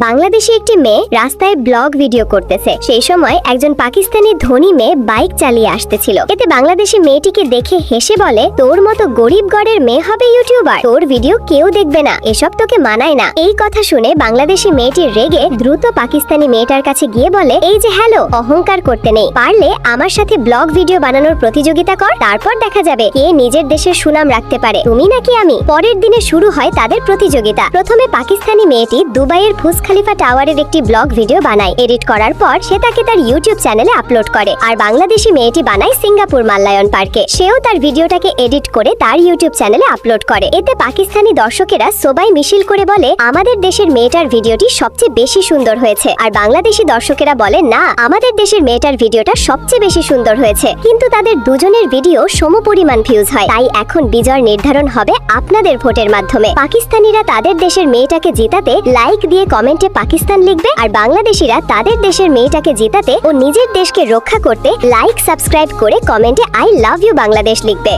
বাংলাদেশে একটি মেয়ে রাস্তায় ব্লগ ভিডিও করতেছে। সেই সময় একজন পাকিস্তানি ধনী মেয়ে বাইক চালিয়ে আসতেছিল। এতে বাংলাদেশি মেয়েটিকে দেখে হেসে বলে, তোর মতো গরিব ঘরের মেয়ে হবে ইউটিউবার, তোর ভিডিও কেউ দেখবে না, এসব তোকে মানায় না। এই কথা শুনে বাংলাদেশি মেয়েটি রেগে দ্রুত পাকিস্তানি মেয়েটার কাছে গিয়ে বলে, এই যে হ্যালো, অহংকার করতে নেই, পারলে আমার সাথে ব্লগ ভিডিও বানানোর প্রতিযোগিতা কর, তারপর দেখা যাবে কে নিজের দেশের সুনাম রাখতে পারে, তুমি নাকি আমি। পরের দিনে শুরু হয় তাদের প্রতিযোগিতা। প্রথমে পাকিস্তানি মেয়েটি দুবাইয়ের বুর্জ খলিফা টাওয়ারের একটি ব্লগ ভিডিও বানায়। এডিট করার পর সে তাকে তার ইউটিউব চ্যানেলে আপলোড করে। আর বাংলাদেশি মেয়েটি বানায় সিঙ্গাপুর মাল্লায়ন পার্কে। সেও তার ভিডিওটাকে এডিট করে তার ইউটিউব চ্যানেলে আপলোড করে। এতে পাকিস্তানি দর্শকেরা সবাই মিছিল করে বলে, আমাদের দেশের মেয়েটার ভিডিওটি সবচেয়ে বেশি সুন্দর হয়েছে। আর বাংলাদেশি দর্শকেরা বলে, না, আমাদের দেশের মেয়েটার ভিডিওটা সবচেয়ে বেশি সুন্দর হয়েছে। কিন্তু তাদের দুজনের ভিডিও সমপরিমাণ ভিউজ হয়। তাই এখন বিজয় নির্ধারণ হবে আপনাদের ভোটের মাধ্যমে। পাকিস্তানিরা তাদের দেশের মেয়েটাকে জিতাতে লাইক দিয়ে কমেন্টে পাকিস্তান লিখবে, আর বাংলাদেশিরা তাদের দেশের মেয়েটাকে জিতাতে ও নিজের দেশকে রক্ষা করতে লাইক সাবস্ক্রাইব করে কমেন্টে আই লাভ ইউ বাংলাদেশ লিখবে।